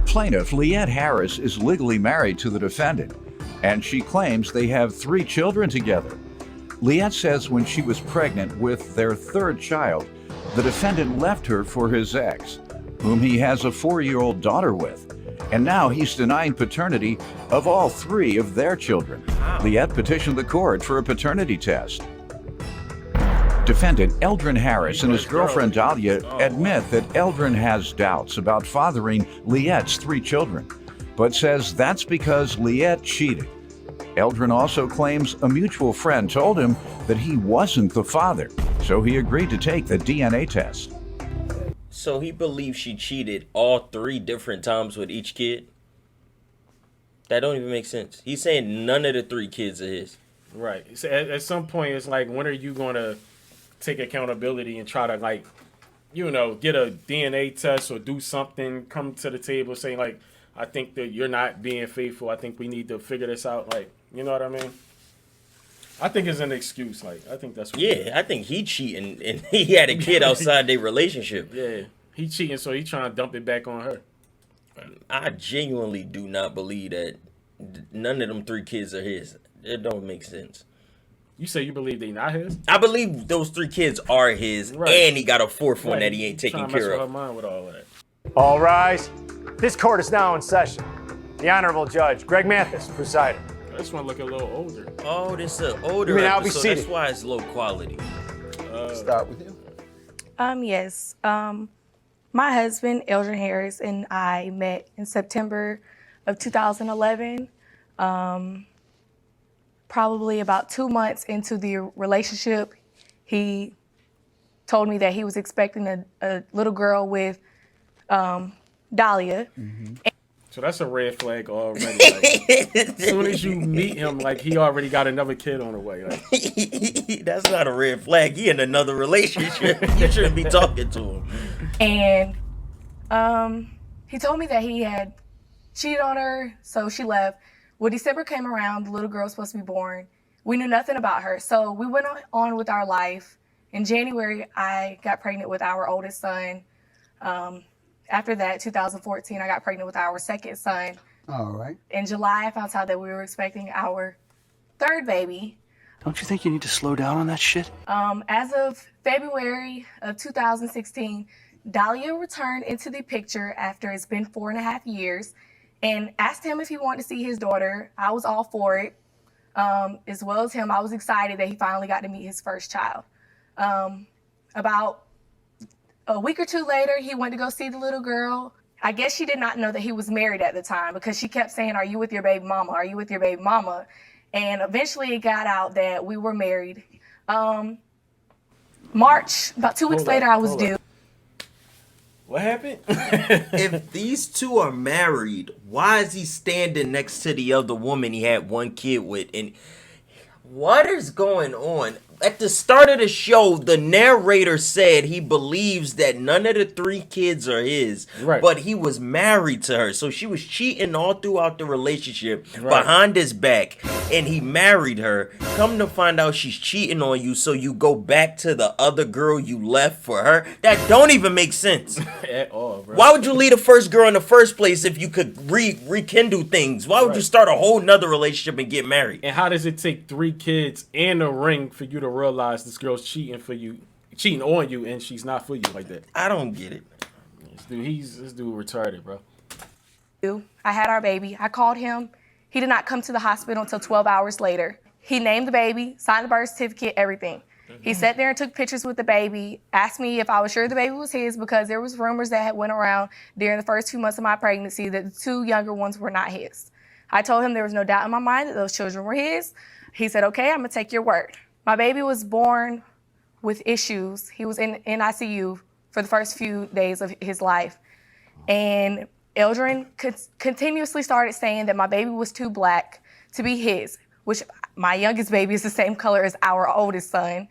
plaintiff, Liette Harris, is legally married to the defendant, and she claims they have 3 children together. Liette says when she was pregnant with their 3rd child, the defendant left her for his ex, whom he has a 4-year-old daughter with, and now he's denying paternity of all 3 of their children. Liette petitioned the court for a paternity test. Defendant Eldrin Harris and his girlfriend Dahlia admit that Eldrin has doubts about fathering Liette's 3 children, but says that's because Liette cheated. Eldrin also claims a mutual friend told him that he wasn't the father, so he agreed to take the DNA test. So he believes she cheated all 3 different times with each kid? That don't even make sense. He's saying none of the 3 kids are his. Right. So at some point, it's like, when are you going to take accountability and try to, like, you know, get a DNA test or do something, come to the table saying, like, I think that you're not being faithful. I think we need to figure this out. Like, you know what I mean? I think it's an excuse. Like, I think that's what I think he cheating and he had a kid outside their relationship. Yeah. He cheating, so he trying to dump it back on her. I genuinely do not believe that none of them 3 kids are his. It don't make sense. You say you believe they not his? I believe those 3 kids are his, right. And he got a 4th one that he ain't taking care of. Her mind with all that. All rise. This court is now in session. The Honorable Judge Greg Mathis presiding. This one look a little older. Oh, this is an older You may now be episode. seated. That's why it's low quality. Start with you. Yes. My husband, Eldrin Harris, and I met in September of 2011. Probably about 2 months into the relationship, he told me that he was expecting a little girl with Dahlia. Mm-hmm. So that's a red flag already. Like, as soon as you meet him, like, he already got another kid on the way. Like. That's not a red flag. He in another relationship. You shouldn't be talking to him. And he told me that he had cheated on her, so she left. Well, December came around, the little girl was supposed to be born. We knew nothing about her, so we went on with our life. In January, I got pregnant with our oldest son. After that, 2014, I got pregnant with our 2nd son. All right. In July, I found out that we were expecting our 3rd baby. Don't you think you need to slow down on that shit? As of February of 2016, Dahlia returned into the picture after it's been 4.5 years and asked him if he wanted to see his daughter. I was all for it. As well as him, I was excited that he finally got to meet his first child. About a week or 2 later, he went to go see the little girl. I guess she did not know that he was married at the time because she kept saying, "Are you with your baby mama? Are you with your baby mama?" And eventually it got out that we were married. March, about 2 weeks later, I was due. What happened? If these 2 are married, why is he standing next to the other woman he had 1 kid with? And what is going on? At the start of the show, the narrator said he believes that none of the 3 kids are his, right. But he was married to her. So she was cheating all throughout the relationship behind his back, and he married her. Come to find out she's cheating on you, so you go back to the other girl you left for her? That don't even make sense. At all, bro. Why would you leave the first girl in the first place if you could rekindle things? Why would you start a whole nother relationship and get married? And how does it take 3 kids and a ring for you to realize this girl's cheating on you, and she's not for you like that? I don't get it. This dude retarded, bro. I had our baby. I called him. He did not come to the hospital until 12 hours later. He named the baby, signed the birth certificate, everything. He sat there and took pictures with the baby, asked me if I was sure the baby was his because there was rumors that had went around during the first 2 months of my pregnancy that the 2 younger ones were not his. I told him there was no doubt in my mind that those children were his. He said, "Okay, I'm gonna take your word." My baby was born with issues. He was in ICU for the first few days of his life. And Eldrin continuously started saying that my baby was too black to be his, which my youngest baby is the same color as our oldest son.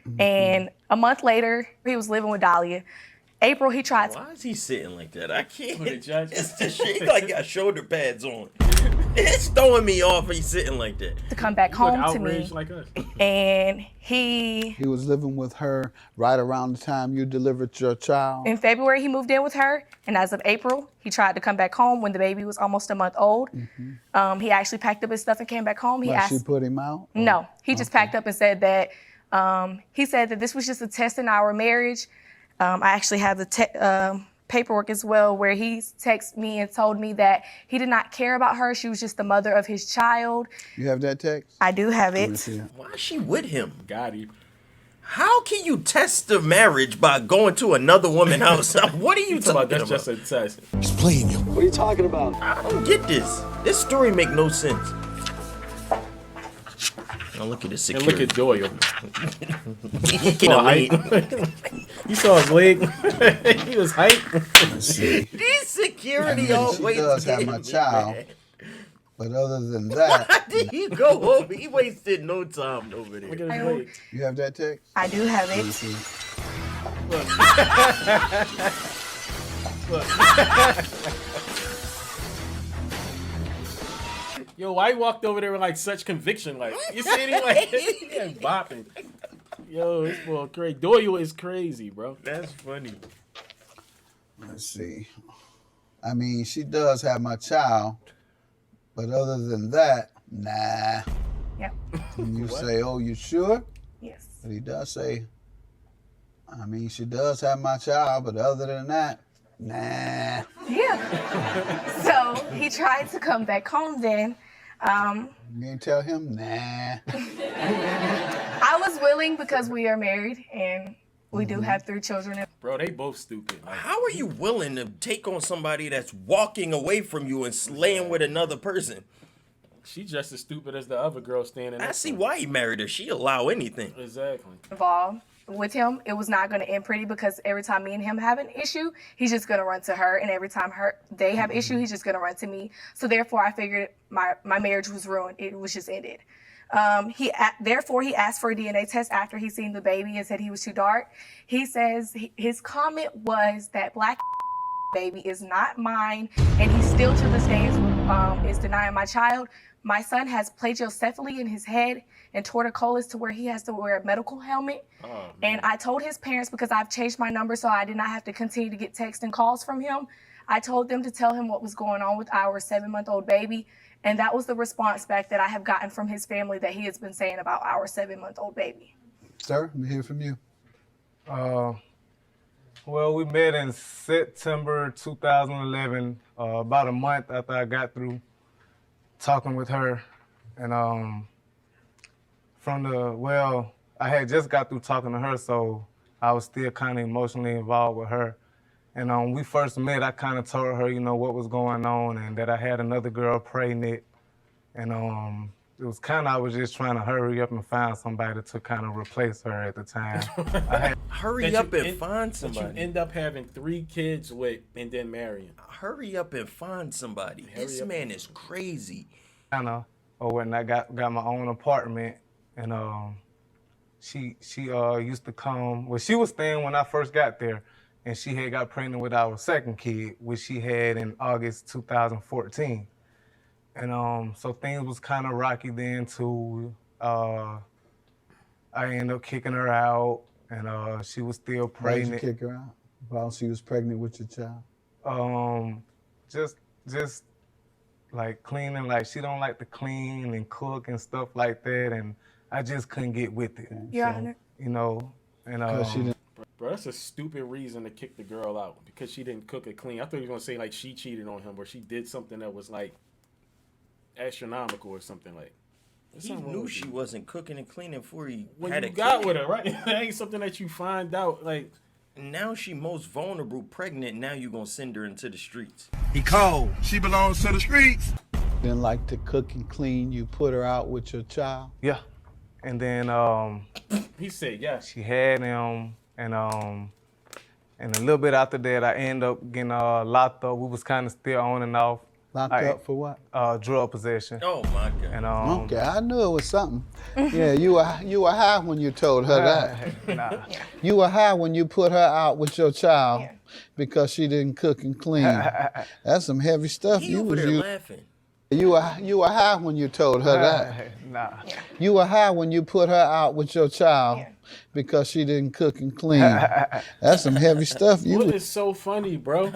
Mm-hmm. And a month later, he was living with Dahlia. April, he tried to... Why is he sitting like that? I can't. Who, the judge? It's the shit. He like got shoulder pads on. It's throwing me off. He's sitting like that. To come back Look home to me. outraged like us. And he, He was living with her right around the time you delivered your child. in February, he moved in with her. And as of April, he tried to come back home when the baby was almost a month old. He actually packed up his stuff and came back home. He Like asked, she put him out? no, he just packed up and said that, he said that this was just a test in our marriage. I actually have the paperwork as well where he texted me and told me that he did not care about her. She was just the mother of his child. You have that text? I do have Let me it. see it. Why is she with him? Got him. How can you test the marriage by going to another woman's house? What are you talking about? That's just a test. He's playing you. What are you talking about? I don't get this. This story make no sense. Now look at the And security. look at Doyle. Looking at me. You saw his leg. He was hyped. Let's see. These security She always does have get my me, child. man. But other than that, Why did he go over? He wasted no time over Look there. at his leg. you have that text? I do have Let me it. see. Yo, why he walked over there with like such conviction? Like you see him like he ain't bopping. Yo, this boy crazy. Doyle is crazy, bro. That's funny. Let's see. I mean, she does have my child. But other than that, nah. Yep. And you say, oh, you sure? Yes. But he does say, I mean, she does have my child, but other than that, nah. Yeah. So he tried to come back home then. You ain't tell him, nah. I was willing because we are married and we do have 3 children. Bro, they both stupid. Like, How are you willing to take on somebody that's walking away from you and slaying with another person? she just as stupid as the other girl standing I next see to her. why he married her. She allow anything. Exactly. Involved with him, it was not going to end pretty because every time me and him have an issue, he's just going to run to her, and every time they have issue, he's just going to run to me. So therefore, I figured my marriage was ruined. It was just ended. Therefore, he asked for a DNA test after he seen the baby and said he was too dark. He says his comment was that black baby is not mine, and he still to this day is denying my child. My son has plagiocephaly in his head and torticollis to where he has to wear a medical helmet. And I told his parents, because I've changed my number so I did not have to continue to get texts and calls from him, I told them to tell him what was going on with our 7-month-old baby. And that was the response back that I have gotten from his family that he has been saying about our 7-month-old baby. Sir, let me hear from you. Well, we met in September 2011, about a month after I got through talking with her. And I had just got through talking to her, so I was still kind of emotionally involved with her. And when we first met, I kind of told her, what was going on and that I had another girl pregnant. And it was I was just trying to hurry up and find somebody to kind of replace her at the time. Hurry That up you and end- find that you somebody. end up having 3 kids with and then marrying. Hurry up and find somebody. This up. man is crazy. When I got my own apartment, and she used to come. Well, she was staying when I first got there, and she had got pregnant with our second kid, which she had in August 2014. And so things was kind of rocky then too. I ended up kicking her out, and she was still Why did you pregnant. kick her out while she was pregnant with your child? Just like cleaning, like she don't like to clean and cook and stuff like that, and I just couldn't get with it. Your Honor. Because she didn't. Bro, that's a stupid reason to kick the girl out because she didn't cook or clean. I thought you were gonna say like she cheated on him or she did something that was like astronomical or something like. He knew she wasn't cooking and cleaning before he When had you a got kid. with her, right? That ain't something that you find out like. Now she most vulnerable, pregnant. Now you gonna send her into the streets. He cold. She belongs to the streets. Didn't like to cook and clean. You put her out with your child. Yeah, and then He said yes. she had him, and a little bit after that, I ended up getting locked up. We was kind of still on and off. Locked up for what? Drug possession. Oh my God. And Okay, I knew it was something. Yeah, you were high when you told her that. nah. You were high when you put her out with your child Yeah. because she didn't cook and clean. That's some heavy stuff. He You over was there you. laughing. You were high when you told her that. Nah. You were high when you put her out with your child because she didn't cook and clean. That's some heavy stuff. What is so funny, bro?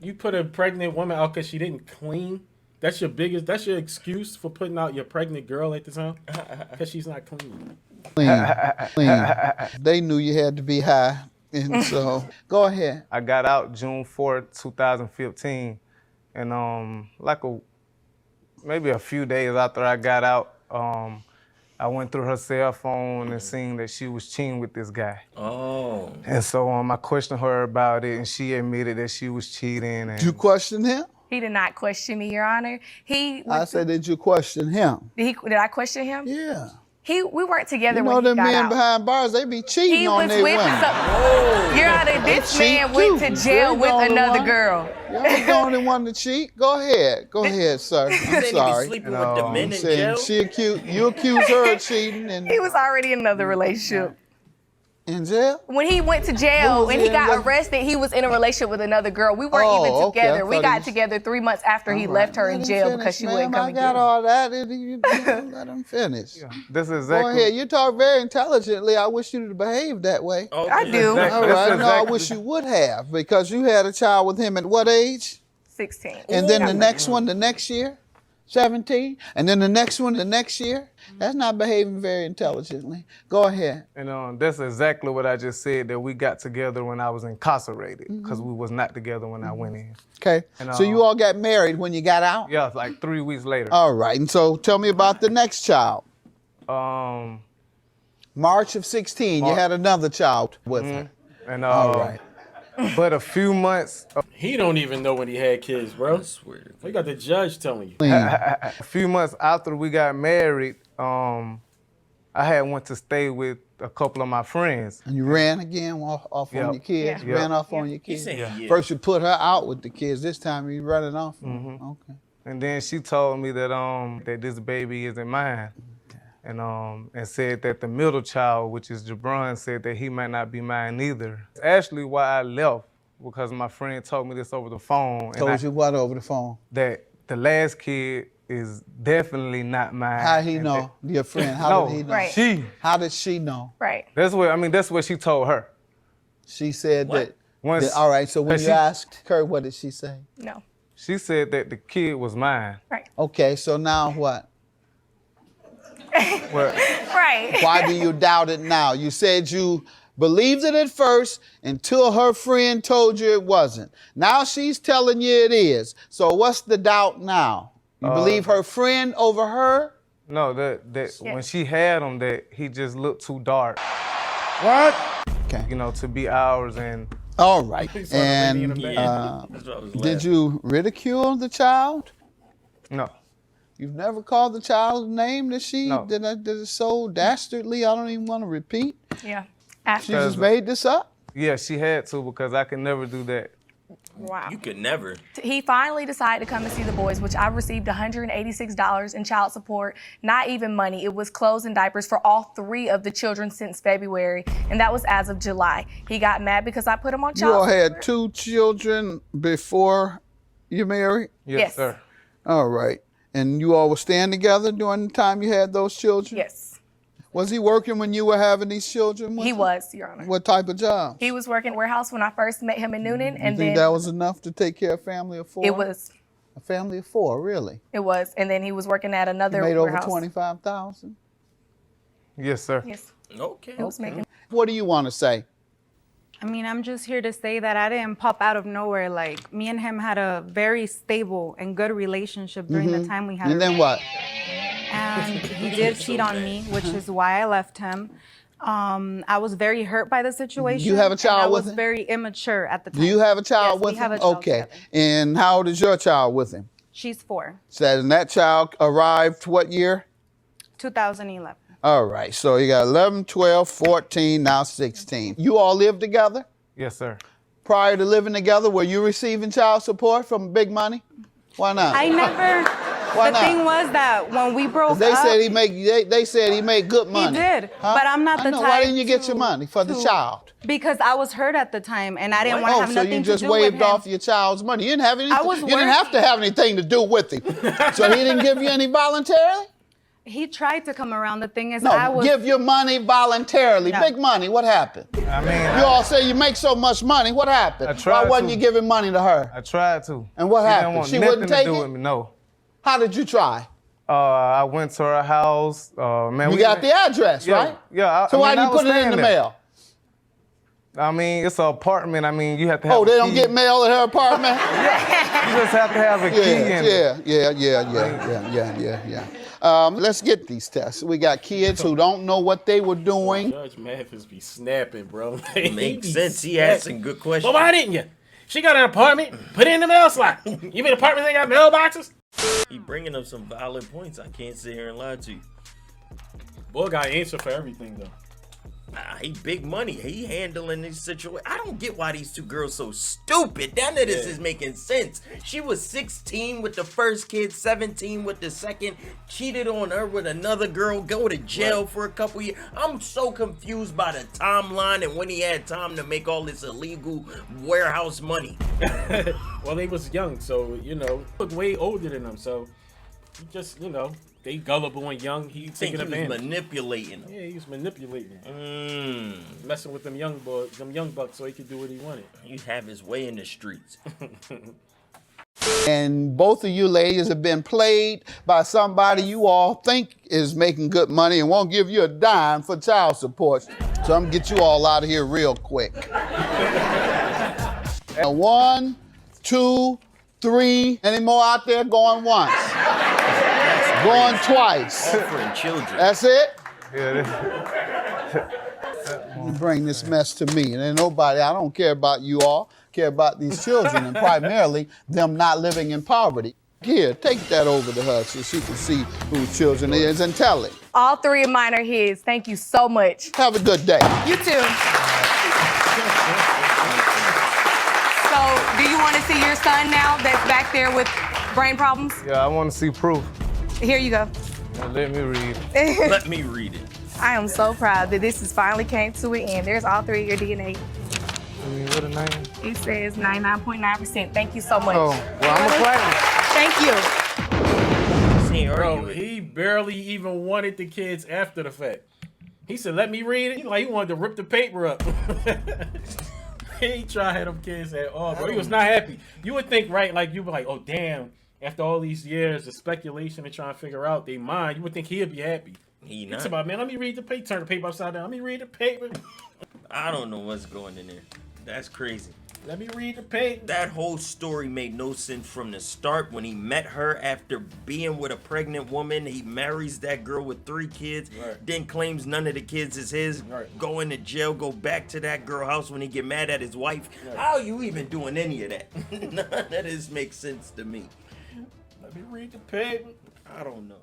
You put a pregnant woman out because she didn't clean? That's your excuse for putting out your pregnant girl at the time? Because she's not clean. Clean. They knew you had to be high. And so, go ahead. I got out June 4th, 2015. And maybe a few days after I got out, I went through her cell phone and seen that she was cheating with this guy. Oh. And so I questioned her about it, and she admitted that she was cheating. And Did you question him? He did not question me, Your Honor. I said, did you question him? Did I question him? Yeah. We weren't together You know when he them got men out. behind bars, they be cheating He on was their with women. Your Honor, this cheat man went too. to jail You're with the only another one. girl. You're the only one to cheat. Go ahead. Go ahead, sir. I'm He sorry. be sleeping with the men in Saying jail. you accuse her of cheating and He was already in another relationship. in jail? When he went to Who jail, was when he he in got jail? arrested, he was in a relationship with another girl. We weren't even Okay. I together. We thought he got was- together 3 months after he All left right. her Let in him jail finish, because she ma'am. wouldn't come I and got get him. all that. Let him finish. this is Go exactly. ahead. You talk very intelligently. I wish you to behave that way. Oh, I do. Exactly. All That's right. No, I exactly- wish you would have because you had a child with him at what age? 16. And then the next one the next year? 17? And then the next one the next year? That's not behaving very intelligently. Go ahead. And that's exactly what I just said, that we got together when I was incarcerated, because we was not together when I went in. Okay. And, So you all got married when you got out? Yeah, like 3 weeks later. All right. And so tell me about the next child. Um, March of 16, you had another child with her. and All right. But a few months, He don't even know when he had kids, bro. I swear to We got the judge telling you. a few months after we got married, I had went to stay with a couple of my friends. And you ran again off Yep. on your kids? Yeah. Ran off on your He kids? said yeah. First you put her out with the kids. This time you running off. Okay. And then she told me that that this baby isn't mine. And said that the middle child, which is Jabron, said that he might not be mine either. It's actually why I left, because my friend told me this over the phone. Told you what over the phone? That the last kid is definitely not mine. How he And know? Your friend, how No, did he know? Right. She. How did she know? Right. That's what she told her. She said What? Once, all right, so when But you she- asked her, what did she say? No. She said that the kid was mine. Right. Okay, so now what? Well, Right. Why do you doubt it now? You said you believed it at first until her friend told you it wasn't. Now she's telling you it is. So what's the doubt now? You believe her friend over her? no, that when she had him, that he just looked too dark, What? Okay. to be ours. And All right. He saw the lady in And the Yeah. That's what I was did laughing. you ridicule the child? no, You've never called the child's name that she No. did it so dastardly I don't even want to repeat? Yeah. She After. just made this up? yeah, she had to, because I could never do that. Wow. You could never. He finally decided to come and see the boys, which I received $186 in child support, not even money. It was clothes and diapers for all 3 of the children since February, and that was as of July. He got mad because I put him on You all child support. had 2 children before you married? Yes, sir. All right. And you all were staying together during the time you had those children? Yes. Was he working when you were having these children? with He him? was, Your Honor. What type of job? He was working at a warehouse when I first met him in Noonan, You and think then that was enough to take care of a family of 4? it was, A family of 4, really? and then he was working at another Made over warehouse. 25,000. Yes, sir. Yes, Okay. he was making. What do you want to say? I mean, I'm just here to say that I didn't pop out of nowhere. Like, me and him had a very stable and good relationship during the time we had. And then what? And he did cheat on me, which is why I left him. I was very hurt by the situation. You have a child and with I was him? very immature at the time. Do you have a child Yes, with we him? have a child Okay. together. And how old is your child with him? She's 4, So, and that child arrived what year? 2011. All right. So you got 11, 12, 14, now 16. You all live together? Yes, sir. Prior to living together, were you receiving child support from Big Money? Why not? I never. Why The not? thing was that when we broke They up, said he make. They said he made good money. He did, Huh? but I'm not I the know. type. Why didn't you get your money for the child? Because I was hurt at the time, and I didn't want to Oh, have so nothing you to just do with waved him. off your child's money. You didn't have anything. I was You didn't have to have anything to do with him. So he didn't give you any voluntarily? He tried to come around. The thing is, No, I was. give your money voluntarily. No. Big money. What happened? I mean, You all say you make so much money. What happened? I tried Why wasn't to. you giving money to her? I tried to. And what She didn't happened? want She nothing wouldn't to take do it? with me. No. How did you try? I went to her house. Man, You we got the address, Yeah, right? yeah. So why did you put it in the mail? I mean, it's an apartment. I mean, you have to have. Oh, they a don't key. get mail at her apartment? You just have to have a key in it. Yeah. Let's get these tests. We got kids who don't know what they were doing. Judge Mathis be snapping, bro. Makes sense. He asking good questions. Well, why didn't you? She got an apartment. Put it in the mail slot. You mean apartments ain't got mailboxes? He bringing up some valid points. I can't sit here and lie to you. Boy got an answer for everything, though. He big money. He handling this situation. I don't get why these two girls so stupid. None of this is making sense. She was 16 with the first kid, 17 with the second. Cheated on her with another girl. Go to jail for a couple years. I'm so confused by the timeline and when he had time to make all this illegal warehouse money. Well, they was young, so, you know, look way older than them, so he just, you know, they gullible and young. He Think taking he was advantage. manipulating them. Yeah, he was manipulating them. Messing with them young boys, them young bucks, so he could do what he wanted. He'd have his way in the streets. And both of you ladies have been played by somebody you all think is making good money and won't give you a dime for child support. So I'm gonna get you all out of here real quick. And 1, 2, 3. Any more out there? Going once. Going twice. Offering children. That's it? Yeah. You bring this mess to me. And ain't nobody, I don't care about you all, care about these children and primarily them not living in poverty. Here, take that over to her so she can see whose children it is and tell it. All 3 of mine are his. Thank you so much. Have a good day. You too. So, do you want to see your son now that's back there with brain problems? Yeah, I want to see proof. Here you go. Let me read. Let me read it. I am so proud that this has finally came to an end. There's all 3 of your DNA. I mean, what a name. It says 99.9%. Thank you so much. Oh, well, I'm a player. Thank you. Bro, he barely even wanted the kids after the fact. He said, let me read it. Like, he wanted to rip the paper up. He tried them kids at all, bro. He was not happy. You would think, right, like, you were like, oh, damn. After all these years of speculation and trying to figure out their mind, you would think he'd be happy. It's about, man, let me read the paper. Turn the paper upside down. Let me read the paper. I don't know what's going in there. That's crazy. Let me read the paper. That whole story made no sense from the start. When he met her after being with a pregnant woman, he marries that girl with 3 kids, then claims none of the kids is his, go into jail, go back to that girl house when he get mad at his wife. How are you even doing any of that? None of this makes sense to me. Let me read the paper. I don't know.